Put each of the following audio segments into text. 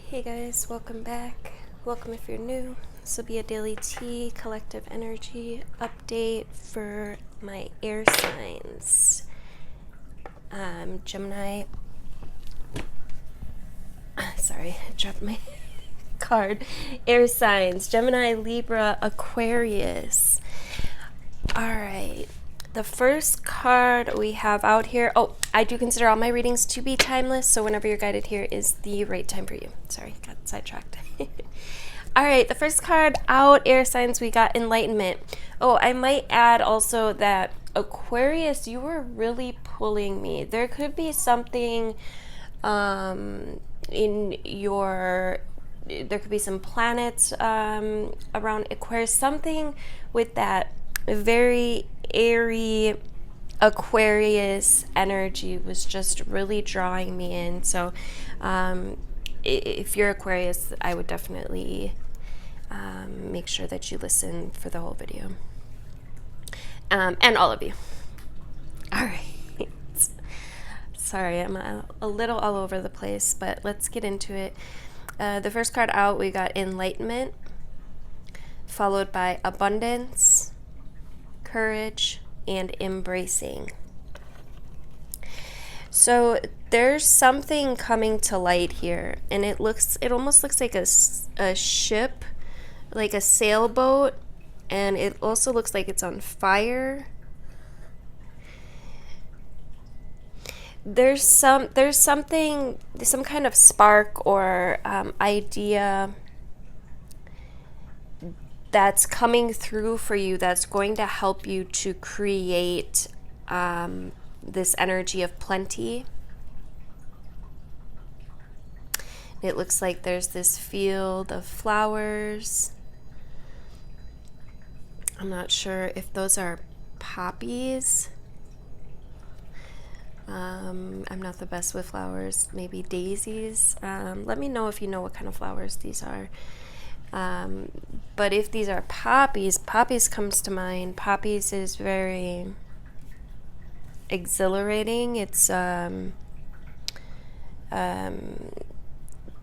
Hey guys, welcome back. Welcome if you're new. This will be a daily tea collective energy update for my air signs. Gemini. Sorry, I dropped my card. Air signs: Gemini, Libra, Aquarius. Alright. The first card we have out here, I do consider all my readings to be timeless, so whenever you're guided here is the right time for you. Sorry, got sidetracked. All right, the first card out, air signs, we got enlightenment. Oh, I might add also that Aquarius, you were really pulling me. There could be something in your, there could be some planets around Aquarius, something with that very airy Aquarius energy was just really drawing me in. So if you're Aquarius, I would definitely make sure that you listen for the whole video. And all of you. All right. Sorry, I'm a little all over the place, but let's get into it. The first card out, we got enlightenment, followed by abundance, courage, and embracing. So there's something coming to light here, and it almost looks like a ship, like a sailboat, and it also looks like it's on fire. There's something, some kind of spark or idea that's coming through for you that's going to help you to create this energy of plenty. It looks like there's this field of flowers. I'm not sure if those are poppies. I'm not the best with flowers. Maybe daisies. Let me know if you know what kind of flowers these are. But if these are poppies comes to mind. Poppies is very exhilarating. It's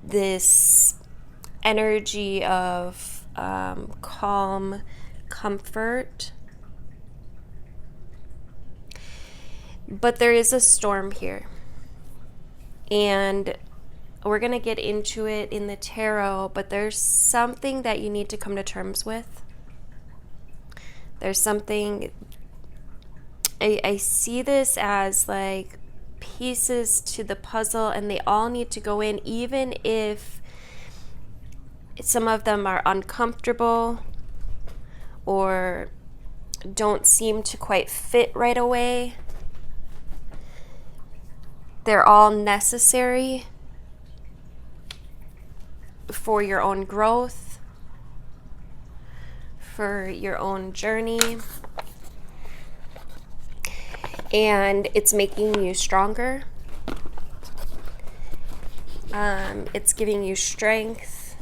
this energy of calm, comfort. But there is a storm here. And we're going to get into it in the tarot, but there's something that you need to come to terms with. There's something, I see this as like pieces to the puzzle, and they all need to go in, even if some of them are uncomfortable or don't seem to quite fit right away. They're all necessary for your own growth, for your own journey, and it's making you stronger. It's giving you strength,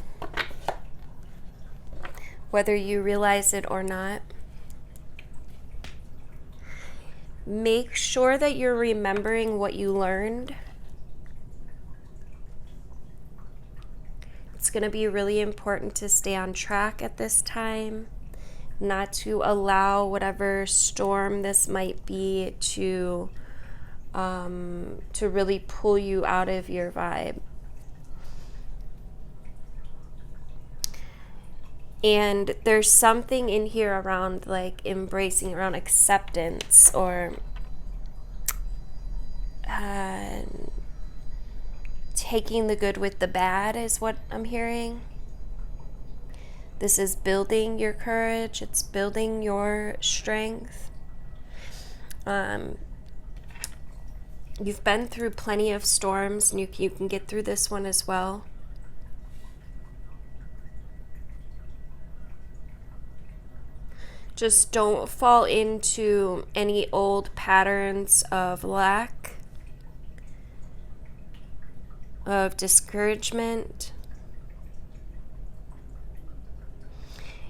whether you realize it or not. Make sure that you're remembering what you learned. It's going to be really important to stay on track at this time, not to allow whatever storm this might be to really pull you out of your vibe. And there's something in here around like embracing, around acceptance, or taking the good with the bad is what I'm hearing. This is building your courage. It's building your strength. You've been through plenty of storms, and you can get through this one as well. Just don't fall into any old patterns of lack, of discouragement.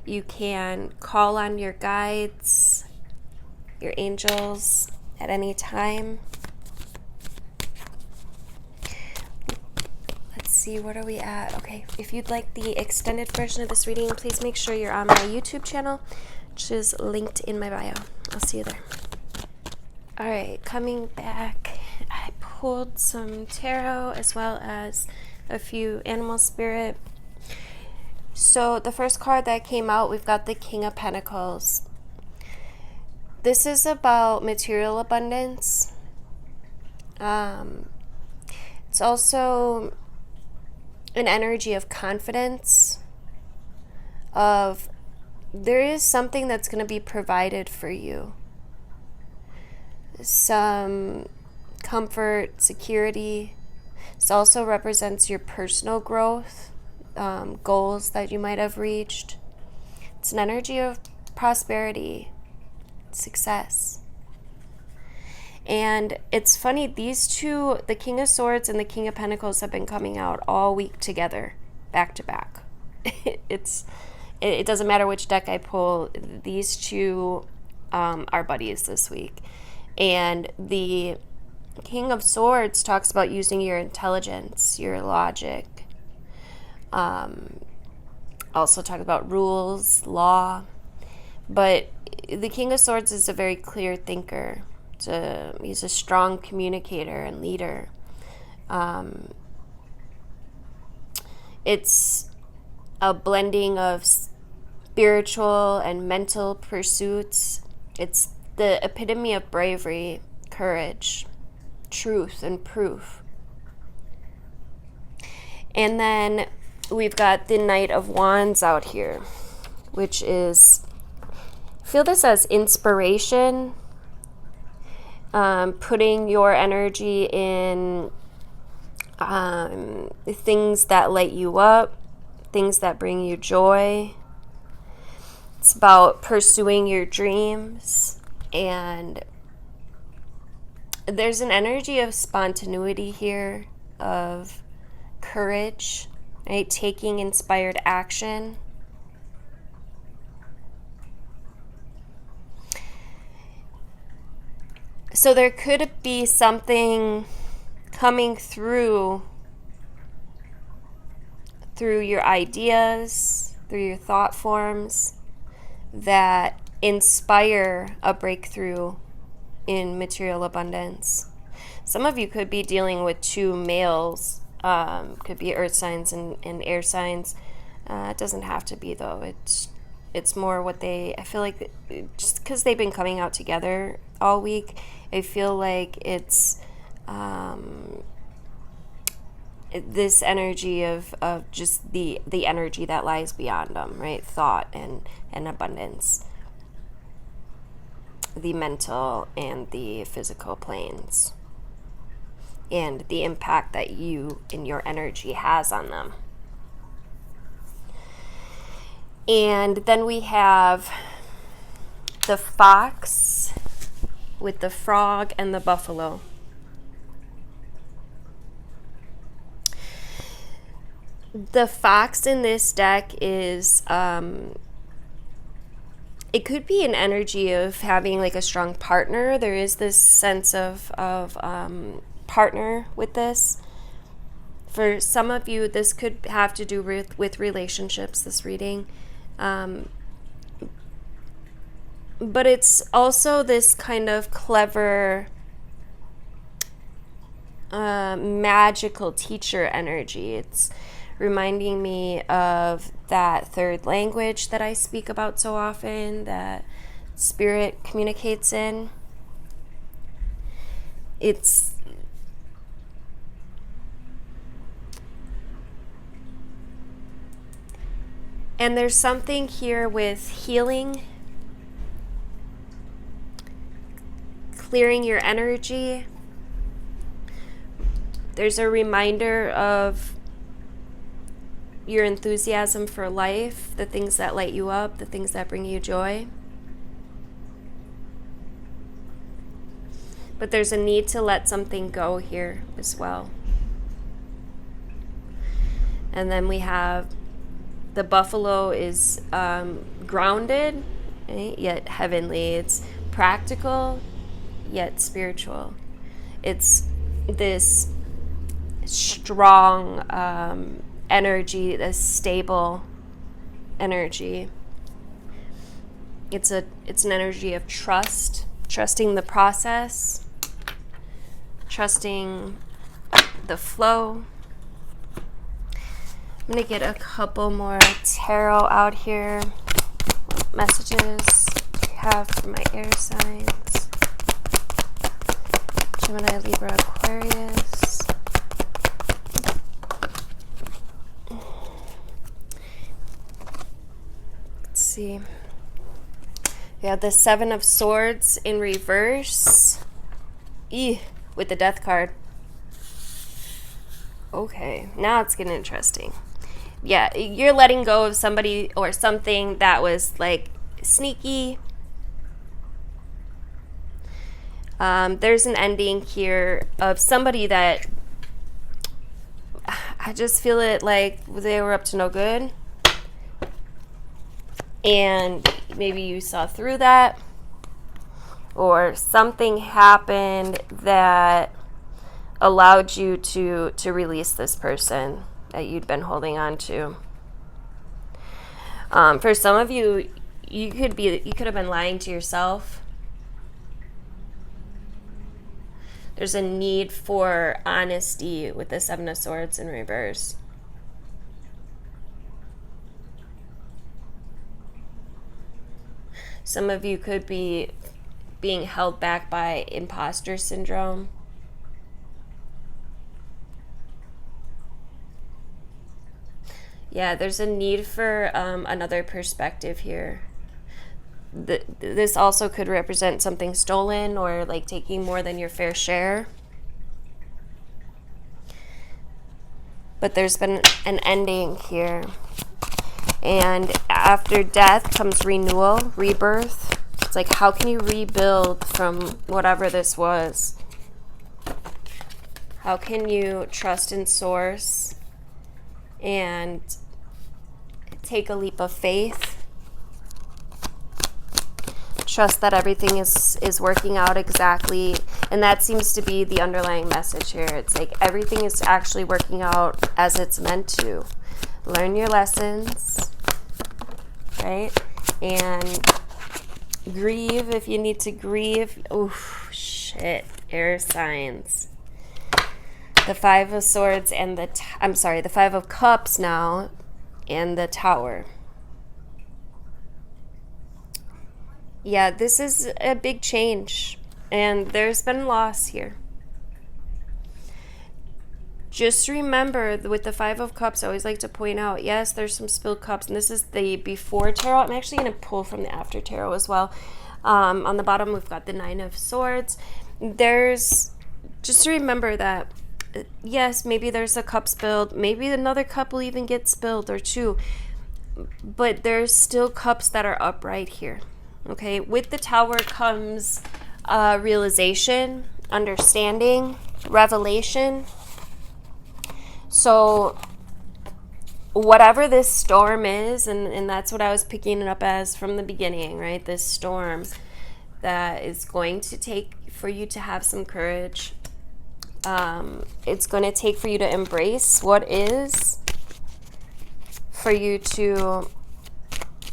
You can call on your guides, your angels at any time. Let's see, what are we at? Okay, if you'd like the extended version of this reading, please make sure you're on my YouTube channel, which is linked in my bio. I'll see you there. All right, coming back, I pulled some tarot as well as a few animal spirit. So the first card that came out, we've got the King of Pentacles. This is about material abundance. It's also an energy of confidence, of there is something that's going to be provided for you. Some comfort, security. This also represents your personal growth, goals that you might have reached. It's an energy of prosperity, success. And it's funny, these two, the King of Swords and the King of Pentacles, have been coming out all week together, back to back. It doesn't matter which deck I pull, these two are buddies this week. And the King of Swords talks about using your intelligence, your logic. Also talk about rules, law. But the King of Swords is a very clear thinker. He's a strong communicator and leader. It's a blending of spiritual and mental pursuits. It's the epitome of bravery, courage, truth, and proof. And then we've got the Knight of Wands out here, which is, feel this as inspiration, putting your energy in things that light you up, things that bring you joy. It's about pursuing your dreams, and there's an energy of spontaneity here, of courage, right? Taking inspired action. So there could be something coming through your ideas, through your thought forms, that inspire a breakthrough in material abundance. Some of you could be dealing with two males, could be earth signs and air signs. It doesn't have to be, though. It's more what I feel like, just because they've been coming out together all week, I feel like it's this energy of just the energy that lies beyond them, right? Thought and abundance. The mental and the physical planes. And the impact that you and your energy has on them. And then we have the fox with the frog and the buffalo. The fox in this deck is, it could be an energy of having like a strong partner. There is this sense of partner with this. For some of you, this could have to do with relationships, this reading. But it's also this kind of clever, magical teacher energy. It's reminding me of that third language that I speak about so often, that spirit communicates in. And there's something here with healing, clearing your energy. There's a reminder of your enthusiasm for life, the things that light you up, the things that bring you joy. But there's a need to let something go here as well. And then we have the buffalo is grounded, right? Yet heavenly. It's practical, yet spiritual. It's this strong energy, a stable energy. It's an energy of trust, trusting the process, trusting the flow. I'm going to get a couple more tarot out here. What messages do you have for my air signs? Gemini, Libra, Aquarius. Let's see. We have the Seven of Swords in reverse. With the Death card. Okay, now it's getting interesting. Yeah, you're letting go of somebody or something that was like sneaky. There's an ending here of somebody that I just feel it like they were up to no good. And maybe you saw through that, or something happened that allowed you to release this person that you'd been holding on to. For some of you, you could have been lying to yourself. There's a need for honesty with the Seven of Swords in reverse. Some of you could be being held back by imposter syndrome. Yeah, there's a need for another perspective here. This also could represent something stolen or like taking more than your fair share. But there's been an ending here. And after death comes renewal, rebirth. It's like, how can you rebuild from whatever this was? How can you trust in source and take a leap of faith? Trust that everything is working out exactly. And that seems to be the underlying message here. It's like everything is actually working out as it's meant to. Learn your lessons, right? And grieve if you need to grieve. Oh, shit. Air signs. The Five of Swords and the Five of Cups now and the Tower. Yeah, this is a big change, and there's been loss here. Just remember, with the Five of Cups, I always like to point out, yes, there's some spilled cups, and this is the before tarot. I'm actually going to pull from the after tarot as well. On the bottom, we've got the Nine of Swords. Just remember that, yes, maybe there's a cup spilled. Maybe another cup will even get spilled or two. But there's still cups that are upright here. Okay, with the Tower comes realization, understanding, revelation. So whatever this storm is, and that's what I was picking it up as from the beginning, right? This storm that is going to take for you to have some courage. It's going to take for you to embrace what is, for you to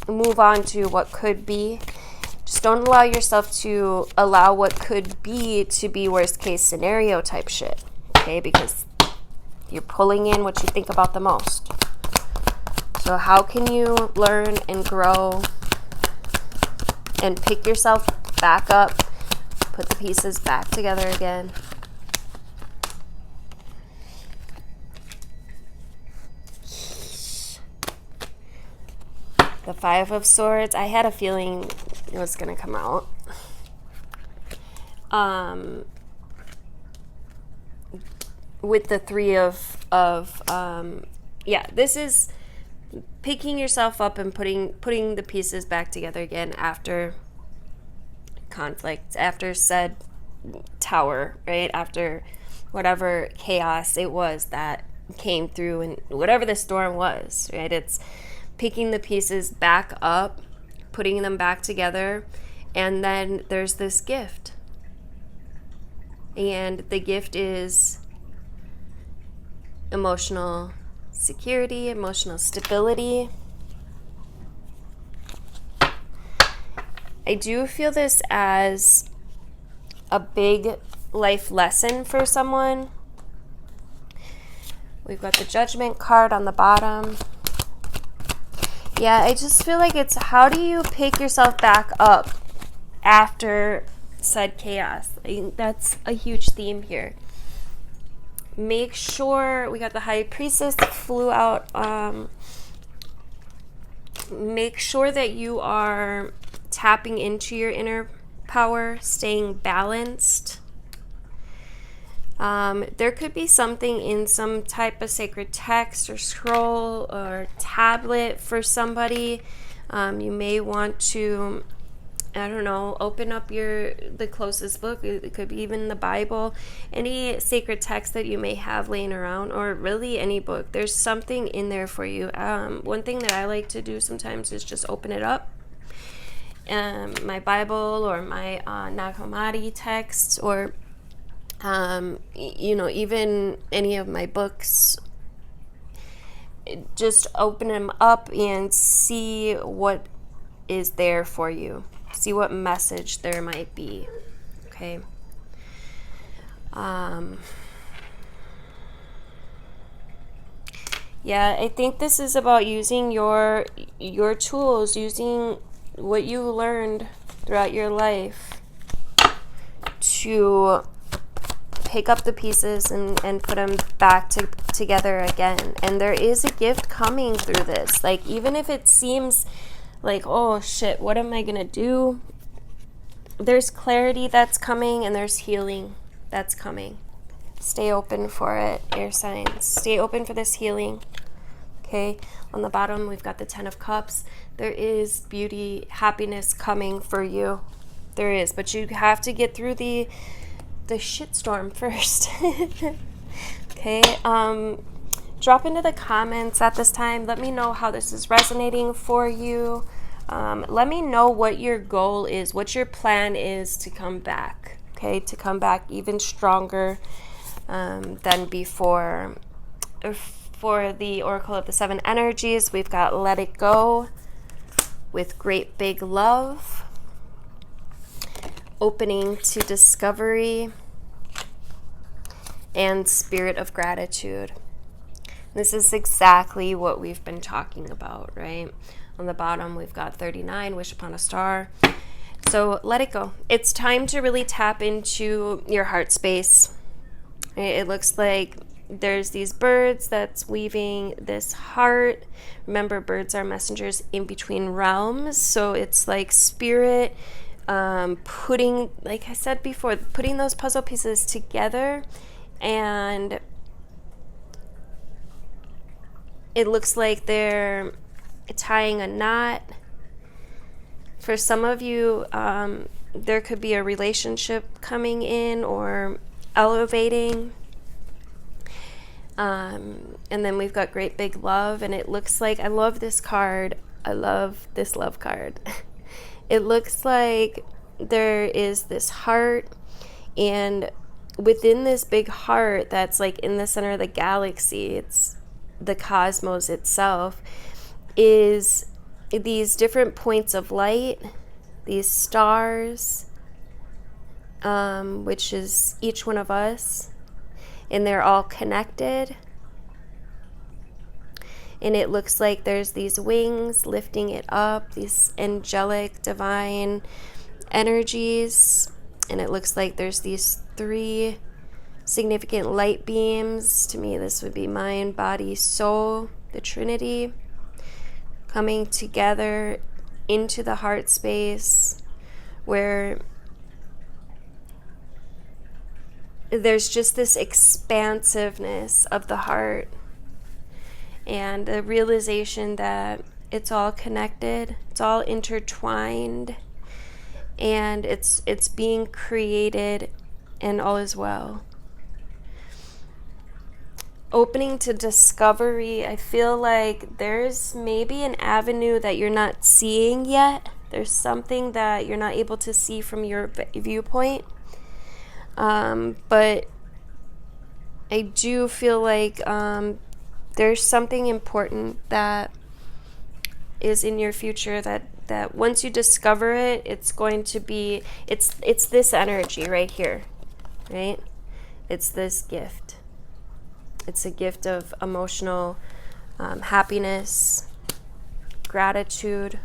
move on to what could be. Just don't allow yourself to allow what could be to be worst case scenario type shit, okay? Because you're pulling in what you think about the most. So how can you learn and grow and pick yourself back up, put the pieces back together again? The Five of Swords, I had a feeling it was going to come out. With the Three of this is picking yourself up and putting the pieces back together again after conflict, after said tower, right? After whatever chaos it was that came through, and whatever the storm was, right? It's picking the pieces back up, putting them back together, and then there's this gift. And the gift is emotional security, emotional stability. I do feel this as a big life lesson for someone. We've got the Judgment card on the bottom. Yeah, I just feel like it's how do you pick yourself back up after said chaos? That's a huge theme here. Make sure, we got the High Priestess flew out. Make sure that you are tapping into your inner power, staying balanced. There could be something in some type of sacred text or scroll or tablet for somebody. You may want to, I don't know, open up the closest book. It could be even the Bible, any sacred text that you may have laying around, or really any book. There's something in there for you. One thing that I like to do sometimes is just open it up. My Bible or my Nag Hammadi texts, or even any of my books. Just open them up and see what is there for you. See what message there might be. Okay. Yeah, I think this is about using your tools, using what you learned throughout your life to pick up the pieces and put them back together again. And there is a gift coming through this. Like, even if it seems like, oh shit, what am I gonna do? There's clarity that's coming, and there's healing that's coming. Stay open for it, air signs. Stay open for this healing. Okay, on the bottom we've got the 10 of Cups. There is beauty, happiness coming for you. There is, but you have to get through the shitstorm first. Okay, drop into the comments at this time. Let me know how this is resonating for you. Let me know what your goal is, what your plan is to come back. Okay, to come back even stronger than before. For the Oracle of the 7 Energies, we've got Let It Go with Great Big Love, Opening to Discovery, and Spirit of Gratitude. This is exactly what we've been talking about, right? On the bottom, we've got 39, Wish Upon a Star. So let it go. It's time to really tap into your heart space. It looks like there's these birds that's weaving this heart. Remember, birds are messengers in between realms. So it's like spirit putting, like I said before, putting those puzzle pieces together, and it looks like they're tying a knot. For some of you, there could be a relationship coming in or elevating. And then we've got Great Big Love, and it looks like, I love this card. I love this love card. It looks like there is this heart, and within this big heart that's like in the center of the galaxy, it's the cosmos itself, is these different points of light, these stars, which is each one of us, and they're all connected. And it looks like there's these wings lifting it up, these angelic, divine energies. And it looks like there's these 3 significant light beams. To me, this would be mind, body, soul, the Trinity, coming together into the heart space, where there's just this expansiveness of the heart and the realization that it's all connected, it's all intertwined, and it's being created, and all is well. Opening to discovery, I feel like there's maybe an avenue that you're not seeing yet. There's something that you're not able to see from your viewpoint. But I do feel like there's something important that is in your future that once you discover it, it's going to be, it's this energy right here, right? It's this gift. It's a gift of emotional happiness, gratitude,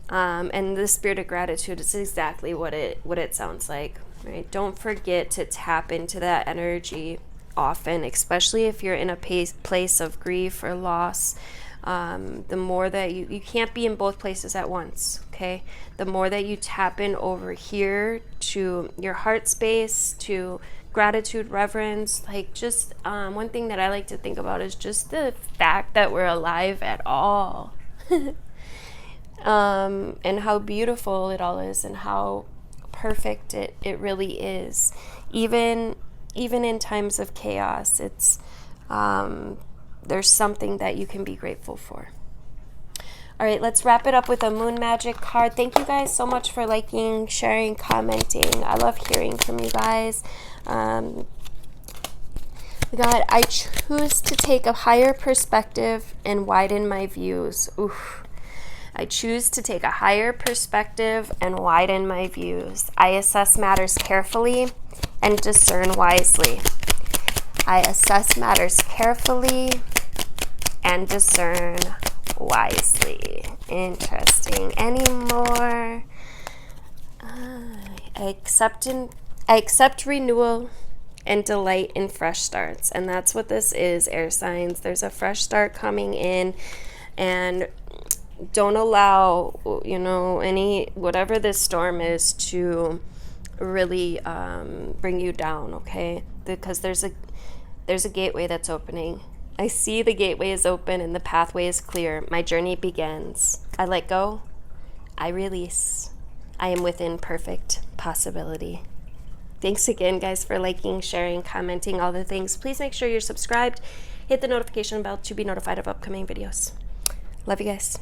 and the spirit of gratitude is exactly what it sounds like, right? Don't forget to tap into that energy often, especially if you're in a place of grief or loss. The more that you can't be in both places at once, okay? The more that you tap in over here to your heart space, to gratitude, reverence, like just one thing that I like to think about is just the fact that we're alive at all. And how beautiful it all is and how perfect it really is. Even in times of chaos, it's there's something that you can be grateful for. All right, let's wrap it up with a moon magic card. Thank you guys so much for liking, sharing, commenting. I love hearing from you guys. God, I choose to take a higher perspective and widen my views. Oof. I choose to take a higher perspective and widen my views. I assess matters carefully and discern wisely. I assess matters carefully and discern wisely. Interesting. Any more? I accept renewal and delight in fresh starts. And that's what this is, air signs. There's a fresh start coming in, and don't allow, whatever this storm is to really bring you down, okay? Because there's a gateway that's opening. I see the gateway is open and the pathway is clear. My journey begins. I let go. I release. I am within perfect possibility. Thanks again, guys, for liking, sharing, commenting, all the things. Please make sure you're subscribed. Hit the notification bell to be notified of upcoming videos. Love you guys.